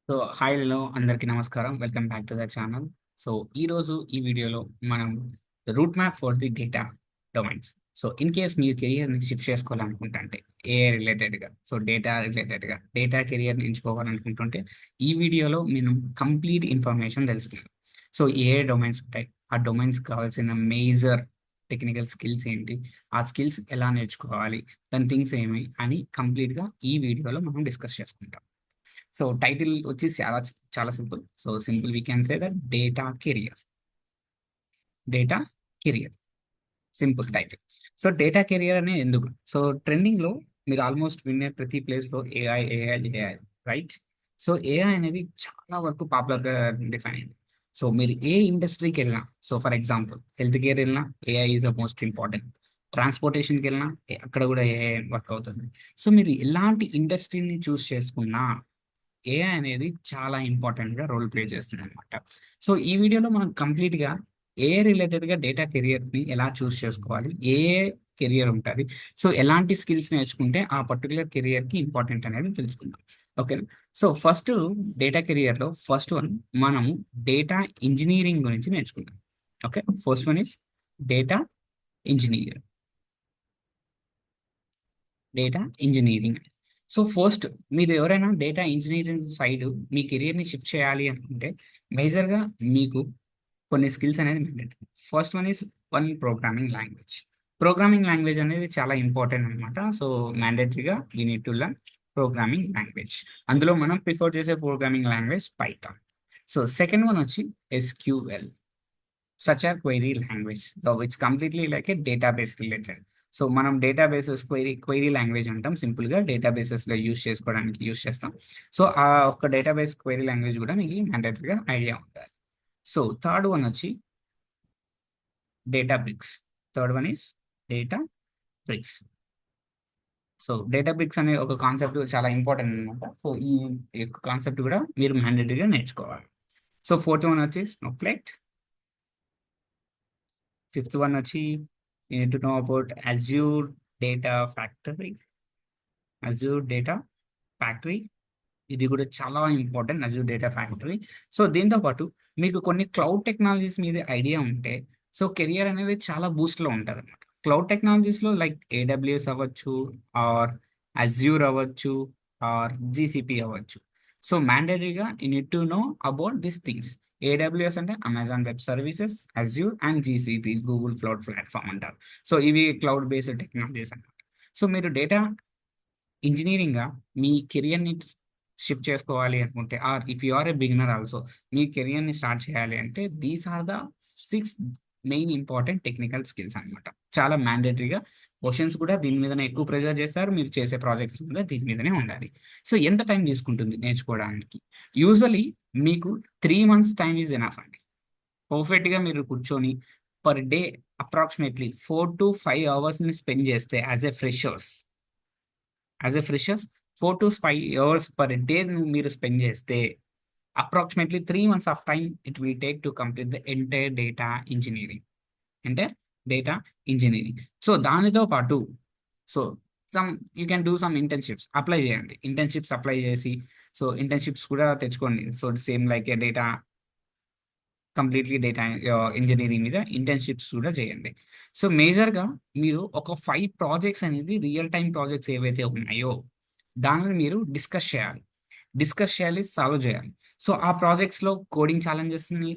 So hi hello అందరికీ నమస్కారం. Welcome back to the channel. So ఈరోజు ఈ వీడియోలో మనం route map for the data domains. So in case మీరు కెరియర్ని షిఫ్ట్ చేసుకోవాలనుకుంటుంటే ఏఐ రిలేటెడ్గా, సో డేటా రిలేటెడ్గా డేటా కెరియర్ని ఎంచుకోవాలనుకుంటుంటే ఈ వీడియోలో మేము కంప్లీట్ ఇన్ఫర్మేషన్ తెలుసుకుందాం. సో ఏ డొమైన్స్ ఉంటాయి, ఆ డొమైన్స్ కావాల్సిన మేజర్ టెక్నికల్ స్కిల్స్ ఏంటి, ఆ స్కిల్స్ ఎలా నేర్చుకోవాలి, దాని థింగ్స్ ఏమి అని కంప్లీట్గా ఈ వీడియోలో మనం డిస్కస్ చేసుకుంటాం. సో టైటిల్ వచ్చి చాలా చాలా simple. So simple we can say that data career simple title. So data career అనే ఎందుకు, సో ట్రెండింగ్ లో మీరు ఆల్మోస్ట్ వినే ప్రతి ప్లేస్ లో AI AI AI, right? So AI అనేది చాలా వరకు పాపులర్ గా డిఫైన్ అయింది. సో మీరు ఏ ఇండస్ట్రీకి వెళ్ళినా, so for example health care వెళ్ళినా AI is the most important. ట్రాన్స్పోర్టేషన్కి వెళ్ళినా అక్కడ కూడా ఏఐ వర్క్ అవుతుంది. సో మీరు ఎలాంటి ఇండస్ట్రీని చూస్ చేసుకున్నా ఏఐ అనేది చాలా ఇంపార్టెంట్గా రోల్ ప్లే చేస్తుంది అనమాట. సో ఈ వీడియోలో మనం కంప్లీట్గా ఏఐ రిలేటెడ్గా డేటా కెరియర్ని ఎలా చూస్ చేసుకోవాలి, ఏ కెరియర్ ఉంటుంది, సో ఎలాంటి స్కిల్స్ నేర్చుకుంటే ఆ పర్టికులర్ కెరియర్కి ఇంపార్టెంట్ అనేది తెలుసుకుందాం. ఓకే. సో ఫస్ట్ డేటా కెరియర్లో ఫస్ట్ వన్ మనము డేటా ఇంజనీరింగ్ గురించి నేర్చుకుందాం. Okay, first one is data engineer data engineering. So first మీరు ఎవరైనా డేటా ఇంజనీరింగ్ సైడ్ మీ కెరియర్ని షిఫ్ట్ చేయాలి అనుకుంటే మేజర్గా మీకు కొన్ని స్కిల్స్ అనేది mandatory. First one is programming language. Programming language అనేది చాలా ఇంపార్టెంట్ అనమాట. సో మ్యాండేటరీగా we need to learn programming language. అందులో మనం ప్రిఫర్ చేసే programming language Python. So second one వచ్చి SQL, structure query language. So it's completely like a database related. So మనం databases query language అంటాం, సింపుల్గా డేటాబేసెస్లో యూస్ చేసుకోవడానికి యూస్ చేస్తాం. సో ఆ ఒక్క డేటాబేస్ క్వైరీ లాంగ్వేజ్ కూడా మీకు మ్యాండేటరీగా ఐడియా ఉండాలి. సో థర్డ్ వన్ వచ్చి Databricks. Third one is Databricks. So Databricks అనే ఒక కాన్సెప్ట్ చాలా ఇంపార్టెంట్ అనమాట. సో ఈ యొక్క కాన్సెప్ట్ కూడా మీరు మ్యాండేటరీగా నేర్చుకోవాలి. సో ఫోర్త్ వన్ వచ్చి స్నోఫ్లేక్. ఫిఫ్త్ వన్ వచ్చి you need to know about Azure Data Factory. Azure Data Factory ఇది కూడా చాలా important, Azure data factory. So దీంతో పాటు మీకు కొన్ని క్లౌడ్ టెక్నాలజీస్ మీద ఐడియా ఉంటే సో కెరియర్ అనేది చాలా బూస్ట్లో ఉంటుంది అనమాట. క్లౌడ్ టెక్నాలజీస్లో లైక్ ఏడబ్ల్యూఎస్ అవ్వచ్చు, ఆర్ అజ్యూర్ అవ్వచ్చు, ఆర్ జీసీపీ అవ్వచ్చు. సో మ్యాండేటరీగా you need to know about this things. AWS అంటే Amazon web services, Azure and GCP Google cloud platform అంటారు. సో ఇవి క్లౌడ్ బేస్డ్ టెక్నాలజీస్ అన్నమాట. సో మీరు డేటా ఇంజనీరింగ్గా మీ కెరియర్ని షిఫ్ట్ చేసుకోవాలి అనుకుంటే, or if you are a beginner also మీ కెరియర్ని స్టార్ట్ చేయాలి అంటే these are the 6 main important technical skills అనమాట. చాలా మ్యాండేటరీగా క్వశ్చన్స్ కూడా దీని మీదనే ఎక్కువ ప్రెజర్ చేస్తారు. మీరు చేసే ప్రాజెక్ట్స్ కూడా దీని మీదనే ఉండాలి. సో ఎంత టైం తీసుకుంటుంది నేర్చుకోవడానికి? యూజువలీ మీకు 3 మంత్స్ టైం ఈజ్ ఎనఫ్ అండి. పర్ఫెక్ట్గా మీరు కూర్చొని పర్ డే అప్రాక్సిమేట్లీ 4 to 5 అవర్స్ని స్పెండ్ చేస్తే as a freshers 4 to 5 hours per day మీరు స్పెండ్ చేస్తే approximately 3 months of time it will take to complete the entire data engineering. So దానితో పాటు so some you can do some internships apply చేయండి. Internships apply చేసి so internships కూడా తెచ్చుకోండి. So same like a completely data engineering మీద internships కూడా చేయండి. So మేజర్గా మీరు ఒక 5 ప్రాజెక్ట్స్ అనేది రియల్ టైం ప్రాజెక్ట్స్ ఏవైతే ఉన్నాయో దానిని మీరు డిస్కస్ చేయాలి, సాల్వ్ చేయాలి. సో ఆ ప్రాజెక్ట్స్లో కోడింగ్ ఛాలెంజెస్ని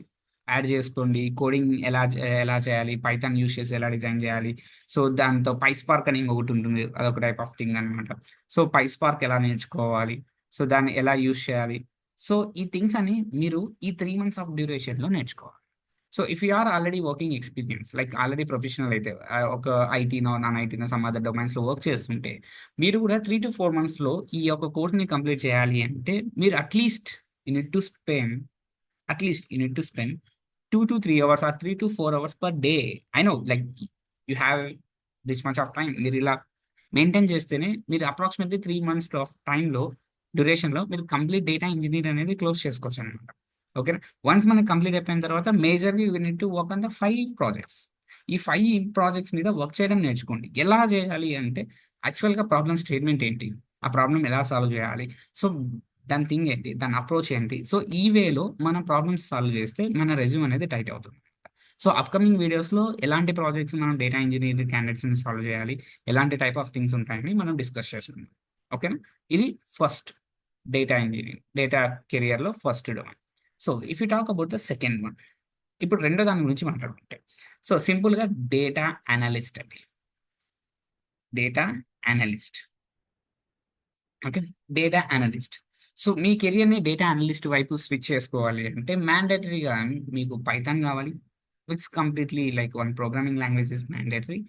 యాడ్ చేసుకోండి. కోడింగ్ ఎలా చేయాలి, పైథాన్ యూస్ చేసి ఎలా డిజైన్ చేయాలి. సో దాంతో పైస్పార్క్ అని ఒకటి ఉంటుంది, అదొక టైప్ ఆఫ్ థింగ్ అనమాట. సో పైస్పార్క్ ఎలా నేర్చుకోవాలి, సో దాన్ని ఎలా యూస్ చేయాలి. సో ఈ థింగ్స్ అని మీరు ఈ 3 months ఆఫ్ డ్యూరేషన్లో నేర్చుకోవాలి. So if you are already working experience like already professional అయితే ఒక ఐటీనో నాన్ ఐటీనో సమ్ అదర్ డొమైన్స్లో వర్క్ చేస్తుంటే మీరు కూడా 3 to 4 monthsలో ఈ యొక్క కోర్స్ని కంప్లీట్ చేయాలి అంటే మీరు you need to spend at least 2 to 3 hours or 3 to 4 hours per day. I know like you have this much of time. మీరు ఇలా మెయింటైన్ చేస్తేనే మీరు అప్రాక్సిమేట్లీ 3 months ఆఫ్ టైంలో డ్యూరేషన్లో మీరు కంప్లీట్ డేటా ఇంజనీర్ అనేది క్లోజ్ చేసుకోవచ్చు అనమాట. ఓకేనా? వన్స్ మనకి కంప్లీట్ అయిపోయిన తర్వాత మేజర్గా you need to work on the 5 projects. ఈ 5 ప్రాజెక్ట్స్ మీద వర్క్ చేయడం నేర్చుకోండి. ఎలా చేయాలి అంటే యాక్చువల్గా ప్రాబ్లమ్ స్టేట్మెంట్ ఏంటి, ఆ ప్రాబ్లం ఎలా సాల్వ్ చేయాలి, సో దాని థింగ్ ఏంటి, దాని అప్రోచ్ ఏంటి. సో ఈ వేలో మనం ప్రాబ్లమ్స్ సాల్వ్ చేస్తే మన రెజ్యూమ్ అనేది టైట్ అవుతుంది. సో అప్కమింగ్ వీడియోస్లో ఎలాంటి ప్రాజెక్ట్స్ మనం డేటా ఇంజనీరింగ్ క్యాండిడేట్స్ని సాల్వ్ చేయాలి, ఎలాంటి టైప్ ఆఫ్ థింగ్స్ ఉంటాయని మనం డిస్కస్ చేసుకుందాం. ఓకేనా. ఇది ఫస్ట్ డేటా ఇంజనీరింగ్, డేటా కెరియర్లో first domain. So if you talk about the second one, ఇప్పుడు రెండో దాని గురించి మాట్లాడుకుంటే, సో సింపుల్గా డేటా అనలిస్ట్ అండి. Data analyst. Okay. Data analyst. So మీ కెరియర్ని డేటా అనలిస్ట్ వైపు స్విచ్ చేసుకోవాలి అంటే మ్యాండేటరీగా మీకు పైథాన్ కావాలి, which completely like one programming language is mandatory.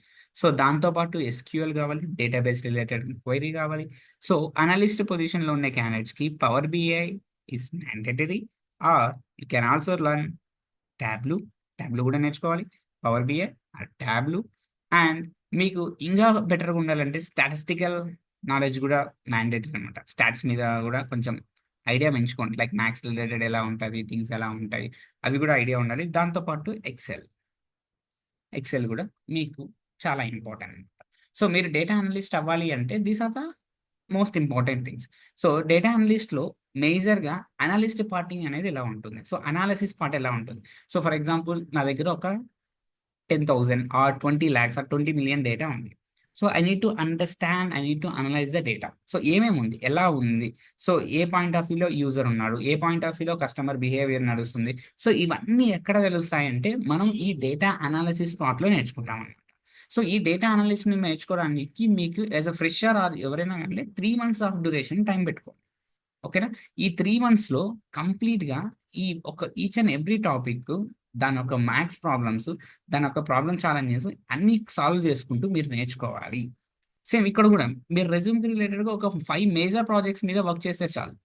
So దాంతోపాటు ఎస్క్యూఎల్ కావాలి, డేటాబేస్ రిలేటెడ్ క్వైరీ కావాలి. సో అనలిస్ట్ పొజిషన్లో ఉన్న క్యాండిడేట్స్కి power BI is mandatory, or you can also learn Tableau. Tableau కూడా నేర్చుకోవాలి, పవర్ బిఐ ట్యాబ్లు. అండ్ మీకు ఇంకా బెటర్గా ఉండాలంటే స్టాటిస్టికల్ నాలెడ్జ్ కూడా మ్యాండేటరీ అనమాట. స్టాట్స్ మీద కూడా కొంచెం ఐడియా పెంచుకోండి, లైక్ మ్యాథ్స్ రిలేటెడ్ ఎలా ఉంటుంది, థింగ్స్ ఎలా ఉంటాయి, అవి కూడా ఐడియా ఉండాలి. దాంతోపాటు ఎక్సెల్ కూడా మీకు చాలా ఇంపార్టెంట్ అనమాట. సో మీరు డేటా అనలిస్ట్ అవ్వాలి అంటే these are the most important things. So data అనలిస్ట్లో మేజర్గా అనలిస్ట్ పార్టింగ్ అనేది ఎలా ఉంటుంది, సో అనాలిసిస్ పార్ట్ ఎలా ఉంటుంది. సో ఫర్ ఎగ్జాంపుల్ నా దగ్గర ఒక 10,000 or 20 lakhs or 20 million data ఉంది. So I need to understand, I need to analyze the data. So ఏమేమి ఉంది, ఎలా ఉంది, సో ఏ పాయింట్ ఆఫ్ వ్యూలో యూజర్ ఉన్నాడు, ఏ పాయింట్ ఆఫ్ వ్యూలో కస్టమర్ బిహేవియర్ నడుస్తుంది. సో ఇవన్నీ ఎక్కడ తెలుస్తాయంటే మనం ఈ డేటా అనాలిసిస్ పార్ట్లో నేర్చుకుంటాం అనమాట. సో ఈ డేటా అనాలిసిస్ని నేర్చుకోవడానికి మీకు యాజ్ అ ఫ్రెషర్ ఆర్ ఎవరైనా కానీ 3 months ఆఫ్ డ్యూరేషన్ టైం పెట్టుకో. ఓకేనా. ఈ 3 monthsలో కంప్లీట్గా ఈ ఒక ఈచ్ అండ్ ఎవ్రీ టాపిక్, దాని ఒక మ్యాథ్స్ ప్రాబ్లమ్స్, దాని ఒక ప్రాబ్లమ్ ఛాలెంజెస్ అన్ని సాల్వ్ చేసుకుంటూ మీరు నేర్చుకోవాలి. సేమ్ ఇక్కడ కూడా మీరు రెజ్యూమ్కి రిలేటెడ్గా ఒక 5 మేజర్ ప్రాజెక్ట్స్ మీద వర్క్ చేస్తే చాలు.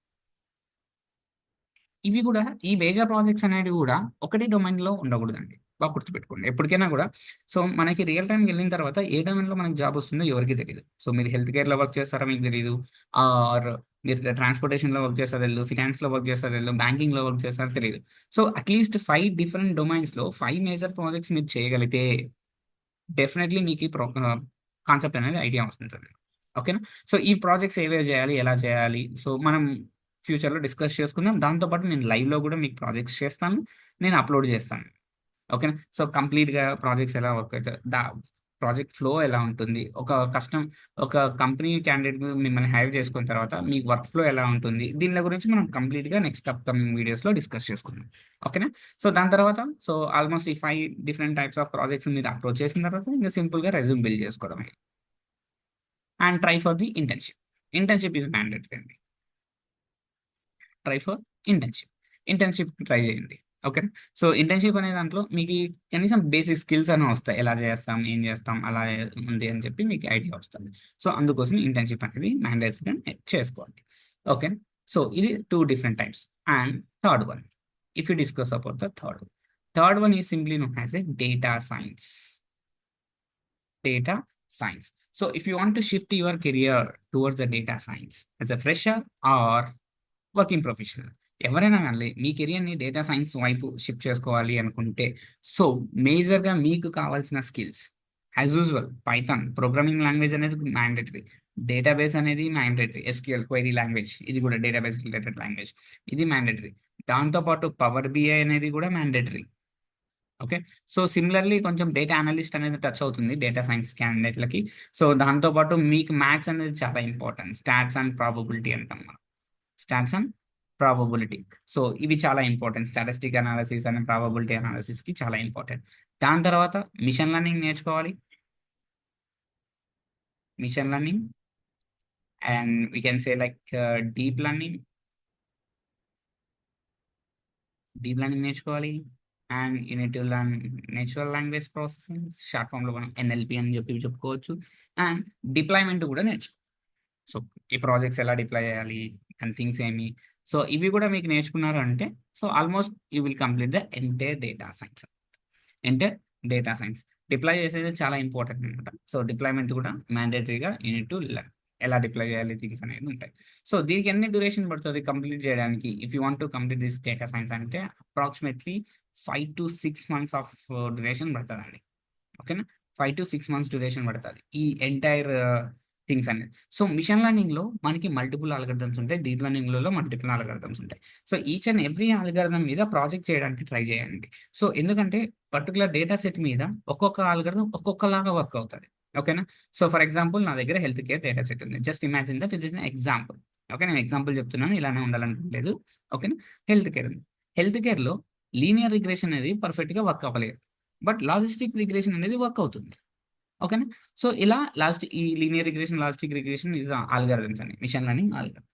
ఇవి కూడా ఈ మేజర్ ప్రాజెక్ట్స్ అనేవి కూడా ఒకటే డొమైన్లో ఉండకూడదండి, బాగా గుర్తుపెట్టుకోండి ఎప్పటికైనా కూడా. సో మనకి రియల్ టైంకి వెళ్ళిన తర్వాత ఏ డొమైన్లో మనకి జాబ్ వస్తుందో ఎవరికి తెలియదు. సో మీరు హెల్త్ కేర్లో వర్క్ చేస్తారా మీకు తెలియదు, ఆర్ మీరు ట్రాన్స్పోర్టేషన్లో వర్క్ చేస్తారో తెలియదు, ఫినాన్స్లో వర్క్ చేస్తారో తెలియదు, బ్యాంకింగ్లో వర్క్ చేస్తారో తెలియదు. సో అట్లీస్ట్ 5 డిఫరెంట్ డొమైన్స్లో 5 మేజర్ ప్రాజెక్ట్స్ మీరు చేయగలిగితే డెఫినెట్లీ మీకు ఈ కాన్సెప్ట్ అనేది ఐడియా వస్తుంది. ఓకేనా. సో ఈ ప్రాజెక్ట్స్ ఏవేవి చేయాలి, ఎలా చేయాలి, సో మనం ఫ్యూచర్లో డిస్కస్ చేసుకుందాం. దాంతోపాటు నేను లైవ్లో కూడా మీకు ప్రాజెక్ట్స్ చేస్తాను, నేను అప్లోడ్ చేస్తాను. ఓకేనా. సో కంప్లీట్గా ప్రాజెక్ట్స్ ఎలా వర్క్ అవుతాయి, ప్రాజెక్ట్ ఫ్లో ఎలా ఉంటుంది, ఒక కంపెనీ క్యాండిడేట్ మిమ్మల్ని హైర్ చేసుకున్న తర్వాత మీకు వర్క్ ఫ్లో ఎలా ఉంటుంది, దీని గురించి మనం కంప్లీట్గా నెక్స్ట్ అప్కమింగ్ వీడియోస్లో డిస్కస్ చేసుకుందాం. ఓకేనా. సో దాని తర్వాత సో ఆల్మోస్ట్ ఈ 5 డిఫరెంట్ టైప్స్ ఆఫ్ ప్రాజెక్ట్స్ మీరు అప్రోచ్ చేసిన తర్వాత ఇంకా సింపుల్గా రెజ్యూమ్ బిల్డ్ చేసుకోవడమే. And try for the internship. Internship is mandatory అండి. ట్రై ఫర్ ఇంటర్న్షిప్ ట్రై చేయండి. ఓకే. సో ఇంటర్న్షిప్ అనే దాంట్లో మీకు కనీసం బేసిక్ స్కిల్స్ అని వస్తాయి, ఎలా చేస్తాం, ఏం చేస్తాం, అలా ఉంది అని చెప్పి మీకు ఐడియా వస్తుంది. సో అందుకోసం ఇంటర్న్షిప్ అనేది మ్యాండేటరీగా చేసుకోండి. ఓకే. సో ఇది 2 different types. And third one, if you discuss about the third one is simply known as a data science. Data science. So if you want to shift your career towards the data science as a fresher or working professional, ఎవరైనా కానీ మీ కెరియర్ని data science వైపు shift చేసుకోవాలి అనుకుంటే so మేజర్గా మీకు కావాల్సిన skills as usual Python programming language అనేది మ్యాండేటరీ, డేటాబేస్ అనేది మ్యాండేటరీ, ఎస్క్యూఎల్ క్వైరీ లాంగ్వేజ్ ఇది కూడా డేటాబేస్ రిలేటెడ్ లాంగ్వేజ్, ఇది మ్యాండేటరీ. దాంతోపాటు పవర్ బిఐ అనేది కూడా మ్యాండేటరీ. ఓకే. సో సిమిలర్లీ కొంచెం డేటా అనలిస్ట్ అనేది టచ్ అవుతుంది డేటా సైన్స్ క్యాండిడేట్లకి. సో దాంతోపాటు మీకు మ్యాథ్స్ అనేది చాలా ఇంపార్టెంట్, స్టాట్స్ అండ్ ప్రాబబిలిటీ అంటాం మనం, స్టాట్స్ అండ్ ప్రాబబిలిటీ. సో ఇవి చాలా important, statistic analysis and probability అనాలిసిస్కి చాలా ఇంపార్టెంట్. దాని తర్వాత మిషన్ లెర్నింగ్ నేర్చుకోవాలి, machine learning and we can say like deep learning నేర్చుకోవాలి. And you need to learn natural language processing, short ఫామ్లో మనం ఎన్ఎల్పి అని చెప్పి చెప్పుకోవచ్చు. అండ్ డిప్లాయ్మెంట్ కూడా నేర్చుకో. సో ఈ ప్రాజెక్ట్స్ ఎలా డిప్లాయ్ చేయాలి అండ్ థింగ్స్ ఏమి, సో ఇవి కూడా మీకు నేర్చుకున్నారు అంటే so almost you will complete the entire data science. Deploy చేసేది చాలా ఇంపార్టెంట్ అనమాట. సో డిప్లాయ్మెంట్ కూడా మ్యాండేటరీగా యూనిట్ టు లర్న్, ఎలా డిప్లాయ్ చేయాలి థింగ్స్ అనేవి ఉంటాయి. సో దీనికి ఎన్ని డ్యూరేషన్ పడుతుంది కంప్లీట్ చేయడానికి, if you want to complete this data science అంటే approximately 5 to 6 months of duration పడుతుందండి. ఓకేనా. 5 to 6 months డ్యూరేషన్ పడుతుంది ఈ ఎంటైర్ థింగ్స్ అనేది. సో, మిషన్ లెర్నింగ్‌లో మనకి మల్టిపుల్ ఆల్గోరిథమ్స్ ఉంటాయి. డీప్ లెర్నింగ్‌లలో మల్టిపుల్ ఆల్గోరిథమ్స్ ఉంటాయి. So, each and every algorithm మీద ప్రాజెక్ట్ చేయడానికి ట్రై చేయండి. సో, ఎందుకంటే పర్టిక్యులర్ డేటా సెట్ మీద ఒక్కొక్క ఆల్గోరిథం ఒక్కొక్కలాగా వర్క్ అవుతది. ఓకేనా? సో, ఫర్ ఎగ్జాంపుల్ నా దగ్గర హెల్త్ కేర్ డేటా సెట్ ఉంది. Just imagine that it is an example. Okay. నేను ఎగ్జాంపుల్ చెప్తున్నాను. ఇలానే ఉండాలనుకోలేదు. ఓకేనా? హెల్త్ కేర్ ఉంది. హెల్త్ కేర్‌లో లీనియర్ రిగ్రెషన్ అనేది పర్ఫెక్ట్‌గా వర్క్ అవ్వలేదు. బట్ లాజిస్టిక్ రిగ్రెషన్ అనేది వర్క్ అవుతుంది. ఓకేనా? సో, ఇలా ఈ linear regression, logistic regression is algorithms అండి. Machine learning algorithms.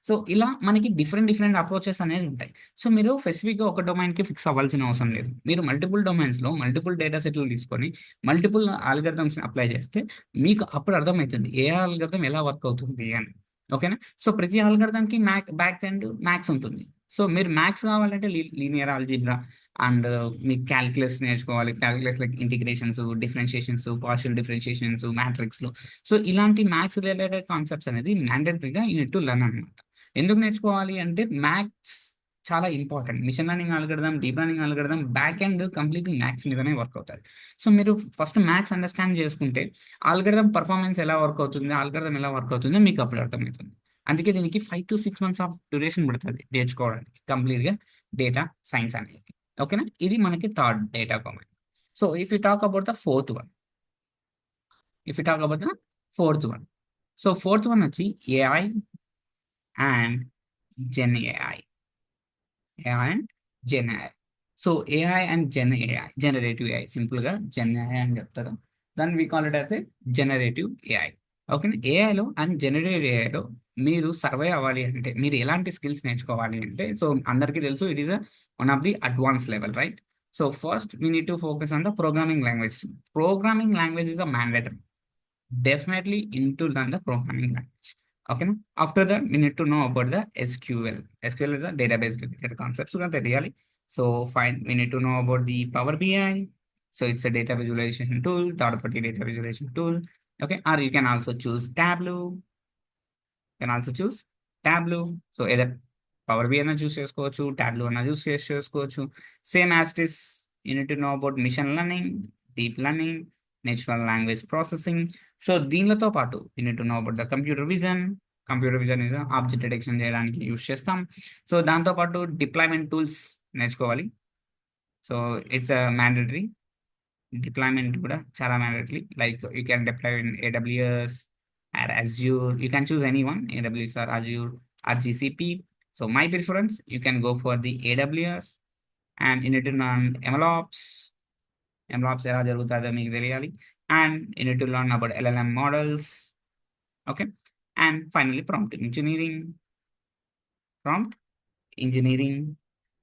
సో, ఇలా మనకి డిఫరెంట్ డిఫరెంట్ అప్రోచెస్ అనేవి ఉంటాయి. సో, మీరు స్పెసిఫిక్‌గా ఒక డొమైన్‌కి ఫిక్స్ అవ్వాల్సిన అవసరం లేదు. మీరు మల్టిపుల్ డొమైన్స్‌లో మల్టిపుల్ డేటా సెట్‌లు తీసుకొని మల్టిపుల్ ఆల్గారిథమ్స్‌ని అప్లై చేస్తే మీకు అప్పుడు అర్థమైతుంది. ఏ ఆల్గారిథం ఎలా వర్క్ అవుతుంది అని. ఓకేనా? సో, ప్రతి ఆల్గారిథంకి బ్యాక్ ఎండ్ మ్యాథ్స్ ఉంటుంది. సో, మీరు మ్యాథ్స్ కావాలంటే లీనియర్ ఆల్జీబ్రా అండ్ మీకు కాలిక్యులస్ నేర్చుకోవాలి. Calculus like integrations, differentiations, partial differentiations, మ్యాట్రిక్స్‌లు. సో, ఇలాంటి మ్యాథ్స్ రిలేటెడ్ కాన్సెప్ట్స్ అనేది మ్యాండేటరీగా యూ నీడ్ టు లెర్న్ అనమాట. ఎందుకు నేర్చుకోవాలి అంటే మ్యాథ్స్ చాలా important. Machine learning algorithm, deep learning algorithm back end completely maths మీదనే వర్క్ అవుతది. సో, మీరు ఫస్ట్ మ్యాథ్స్ అండర్‌స్టాండ్ చేసుకుంటే అల్గోరిథం పెర్ఫార్మన్స్ ఎలా వర్క్ అవుతుంది, అల్గోరిథం ఎలా వర్క్ అవుతుందో మీకు అప్పుడు అర్థమైతుంది. అందుకే దీనికి 5-6 మంత్స్ ఆఫ్ డ్యూరేషన్ పడతది నేర్చుకోవడానికి కంప్లీట్‌గా డేటా సైన్స్ అనేది. ఓకేనా? ఇది మనకి third data domain. So, if you talk about the fourth one. If you talk about the fourth one. So, fourth one వచ్చి AI and gen AI. AI and gen AI. So, AI and gen AI, generative AI సింపుల్‌గా gen AI అని చెప్తారు. దాన్ని we call it as a generative AI. ఓకేనా? ఏఐలో and generative ఏఐలో మీరు survive అవ్వాలి అంటే, మీరు ఎలాంటి స్కిల్స్ నేర్చుకోవాలి అంటే, సో, అందరికీ తెలుసు it is one of the advance level right? So, first we need to focus on the programming language. Programming language is mandatory. Definitely into learn the programming language. Okay. Na? After that, we need to know about the SQL. SQL is a database related concept. So, really. So, fine. We need to know about the Power BI. So, it's a data visualization tool, third party data visualization tool. Okay. Or you can also choose Tableau. You can also choose Tableau. So, either Power BI అన్నా choose చేసుకోవచ్చు, Tableau అన్నా choose చేసుకోవచ్చు. Same as it is you need to know about machine learning, deep learning, natural language processing. So, దీనిలతో పాటు you need to know about the computer vision. Computer vision is object detection చేయడానికి use చేస్తాం. So, దాంతో పాటు deployment tools నేర్చుకోవాలి. So, it's mandatory. Deployment కూడా చాలా mandatory. Like you can deploy in AWS or Azure. You can choose anyone, AWS or Azure or GCP. So my preference, you can go for the AWS and you need to learn MLOps. MLOps ఎలా జరుగుతుందో మీకు తెలియాలి. And you need to learn about LLM models. Okay. And finally, prompt engineering.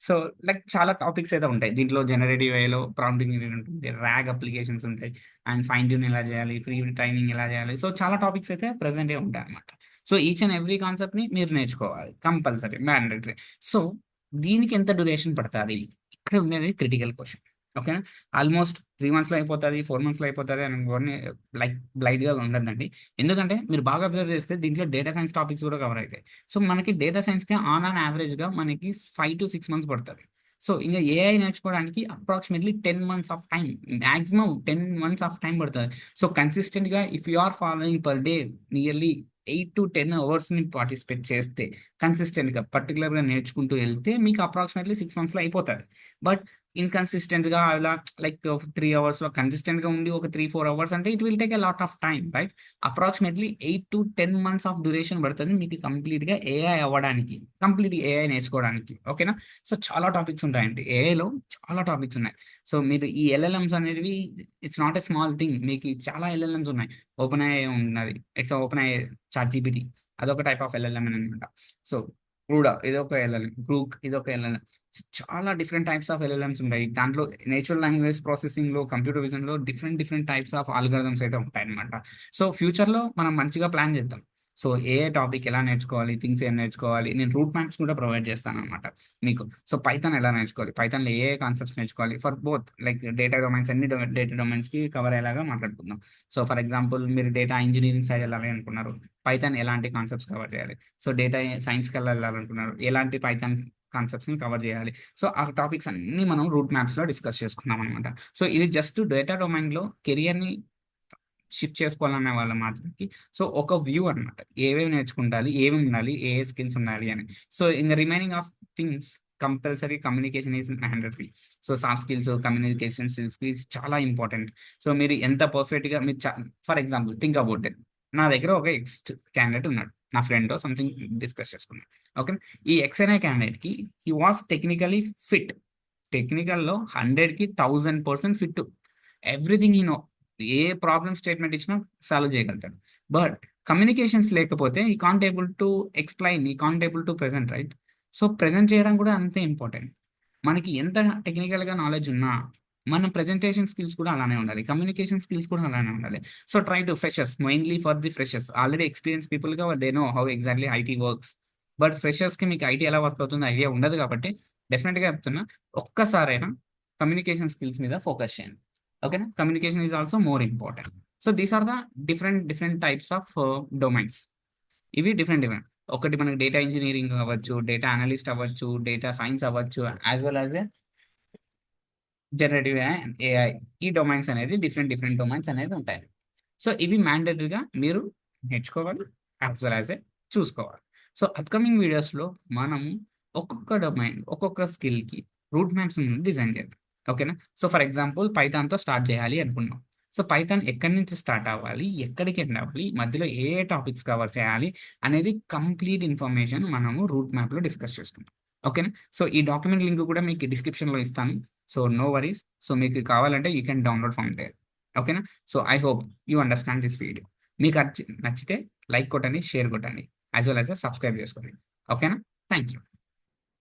So, like చాలా topics అయితే ఉంటాయి. దీంట్లో generative ఏఐలో prompt engineering ఉంటుంది. RAG applications ఉంటాయి. అండ్ ఫైన్ ట్యూన్ ఎలా చేయాలి, ఫ్రీ ట్రైనింగ్ ఎలా చేయాలి. సో, చాలా టాపిక్స్ అయితే ప్రెజెంటే ఉంటాయన్నమాట. సో, ఈచ్ అండ్ ఎవ్రీ కాన్సెప్ట్‌ని మీరు నేర్చుకోవాలి. Compulsory mandatory. సో, దీనికి ఎంత డ్యూరేషన్ పడతది? ఇక్కడ ఉండేది క్రిటికల్ క్వెషన్. ఓకేనా? ఆల్మోస్ట్ 3 మంత్స్‌లో అయిపోతది, 4 మంత్స్‌లో అయిపోతది అనుకోని లైక్ బ్లైండ్‌గా ఉండొద్దండి. ఎందుకంటే మీరు బాగా అబ్జర్వ్ చేస్తే దీంట్లో డేటా సైన్స్ టాపిక్స్ కూడా కవర్ అయితాయి. సో, మనకి డేటా సైన్స్‌కి ఆన్ యావరేజ్‌గా మనకి 5-6 మంత్స్ పడతది. సో, ఇంక ఏఐ నేర్చుకోవడానికి approximately 10 months of time, maximum 10 months of time పడతది. సో, కన్సిస్టెంట్‌గా if you are following per day nearly 8-10 అవర్స్‌ని పార్టిసిపేట్ చేస్తే కన్సిస్టెంట్‌గా పర్టిక్యులర్‌గా నేర్చుకుంటూ ఎళ్తే మీకు అప్రాక్సిమేట్‌లీ 6 మంత్స్‌లో అయిపోతది. బట్ ఇన్‌కన్సిస్టెంట్‌గా అలా లైక్ 3 అవర్స్‌లో కన్సిస్టెంట్‌గా ఉండి ఒక 3-4 అవర్స్ అంటే it will take a lot of time right? Approximately 8-10 months of duration పడతది మీకు కంప్లీట్‌గా ఏఐ అవ్వడానికి. కంప్లీట్ ఏఐ నేర్చుకోవడానికి. ఓకేనా? సో, చాలా టాపిక్స్ ఉంటాయండి. ఏఐలో చాలా టాపిక్స్ ఉన్నాయి. సో, మీరు ఈ ఎల్ఎల్ఎమ్స్ అనేటివి it's not a small thing. మీకు చాలా ఎల్ఎల్ఎమ్స్ ఉన్నాయి. ఓపెన్ ఏఐ ఉన్నది. ఇట్స్ ఓపెన్ ఏఐ, చాట్‌జీపీటీ అదొక టైప్ ఆఫ్ ఎల్ఎల్ఎం అనమాట. సో, క్రూడా ఇదొక ఎల్ఎల్ఎం. గ్రూక్ ఇదొక ఎల్ఎల్ఎం. చాలా డిఫరెంట్ టైప్స్ ఆఫ్ ఎల్ఎల్ఎమ్స్ ఉంటాయి. దాంట్లో నేచురల్ లాంగ్వేజ్ ప్రాసెసింగ్‌లో, కంప్యూటర్ విజన్‌లో different different types of algorithms అయితే ఉంటాయన్నమాట. సో, ఫ్యూచర్‌లో మనం మంచిగా ప్లాన్ చేద్దాం. సో, ఏ టాపిక్ ఎలా నేర్చుకోవాలి, థింగ్స్ ఏం నేర్చుకోవాలి, నేను రూట్ మ్యాప్స్ కూడా ప్రొవైడ్ చేస్తానన్నమాట మీకు. సో, పైథాన్ ఎలా నేర్చుకోవాలి, పైథాన్‌లో ఏ కాన్సెప్ట్స్ నేర్చుకోవాలి for both like data domains అన్ని డేటా డొమైన్స్‌కి కవర్ అయ్యేలాగా మాట్లాడుకుందాం. సో, ఫర్ ఎగ్జాంపుల్ మీరు డేటా ఇంజినీరింగ్ సైడ్ వెళ్ళాలి అనుకున్నారు. పైథాన్ ఎలాంటి కాన్సెప్ట్స్ కవర్ చేయాలి. సో, డేటా సైన్స్‌కెలా వెళ్ళాలనుకున్నారు. ఎలాంటి పైథాన్ కాన్సెప్ట్స్‌ని కవర్ చేయాలి. సో, ఆ టాపిక్స్ అన్నీ మనం రూట్ మ్యాప్స్‌లో డిస్కస్ చేసుకుందాం అనమాట. సో, ఇది జస్ట్ డేటా డొమైన్‌లో కెరియర్‌ని షిఫ్ట్ చేసుకోవాలనే వాళ్ళ మాత్రకి సో ఒక వ్యూ అనమాట. ఏవేవి నేర్చుకుంటాలి, ఏమేమి ఉండాలి, ఏ ఏ స్కిల్స్ ఉండాలి అని. So in the remaining of things compulsory communication is mandatory. So soft skills, communication skills చాలా ఇంపార్టెంట్. సో మీరు ఎంత పర్ఫెక్ట్‌గా మీరు for example think about it. నా దగ్గర ఒక ఎక్స్ క్యాండిడేట్ ఉన్నాడు. నా ఫ్రెండో సంథింగ్ డిస్కస్ చేసుకున్నాం. ఓకే. ఈ ఎక్స్ అనే క్యాండిడేట్‌కి హి వాస్ టెక్నికల్లీ ఫిట్. టెక్నికల్‌లో 100కి 1000% ఫిట్. Everything he know. ఏ ప్రాబ్లమ్ స్టేట్మెంట్ ఇచ్చినా సాల్వ్ చేయగలుగుతాడు. బట్ కమ్యూనికేషన్స్ లేకపోతే ఈ కాంట్ ఏబుల్ టు ఎక్స్‌ప్లెయిన్, ఈ can't able to present right? So present చేయడం కూడా అంతే ఇంపార్టెంట్. మనకి ఎంత టెక్నికల్‌గా నాలెడ్జ్ ఉన్నా, మన ప్రెజెంటేషన్ స్కిల్స్ కూడా అలానే ఉండాలి. కమ్యూనికేషన్ స్కిల్స్ కూడా అలానే ఉండాలి. So try to freshers, mainly for the freshers. Already experience పీపుల్‌గా they know how exactly IT works. But ఫ్రెషర్స్‌కి మీకు ఐటీ ఎలా వర్క్ అవుతుందో ఐడియా ఉండదు కాబట్టి డెఫినిట్‌గా చెప్తున్నా, ఒక్కసారైనా కమ్యూనికేషన్ స్కిల్స్ మీద ఫోకస్ చేయండి. ఓకేనా? Communication is also more important. So these are the different types of domains. ఇవి డిఫరెంట్. ఒకటి మనకి డేటా ఇంజినీరింగ్ అవ్వచ్చు, డేటా అనలిస్ట్ అవ్వచ్చు, డేటా సైన్స్ అవ్వచ్చు, as well as generative AI. ఈ డొమైన్స్ అనేది డిఫరెంట్ డొమైన్స్ అనేది ఉంటాయి. సో ఇవి మ్యాండేటరీగా మీరు నేర్చుకోవాలి, యాస్ వెల్ యాస్ చూసుకోవాలి. సో అప్కమింగ్ వీడియోస్‌లో మనం ఒక్కొక్క డొమైన్, ఒక్కొక్క స్కిల్‌కి రూట్ మ్యాప్స్ డిజైన్ చేద్దాం. ఓకేనా? సో ఫర్ ఎగ్జాంపుల్ పైథాన్‌తో స్టార్ట్ చేయాలి అనుకున్నాం. సో పైథాన్ ఎక్కడి నుంచి స్టార్ట్ అవ్వాలి, ఎక్కడికి ఎండ్ అవ్వాలి, మధ్యలో ఏ ఏ టాపిక్స్ కవర్ చేయాలి అనేది కంప్లీట్ ఇన్ఫర్మేషన్ మనము రూట్ మ్యాప్‌లో డిస్కస్ చేసుకుందాం. ఓకేనా? సో ఈ డాక్యుమెంట్ లింక్ కూడా మీకు డిస్క్రిప్షన్‌లో ఇస్తాను. So no worries. సో మీకు కావాలంటే you can download from there. ఓకేనా? So I hope you understand this video. మీకు నచ్చితే లైక్ కొట్టండి, షేర్ కొట్టండి. యాస్ వెల్ యాస్ సబ్స్క్రైబ్ చేసుకోండి. ఓకేనా? Thank you.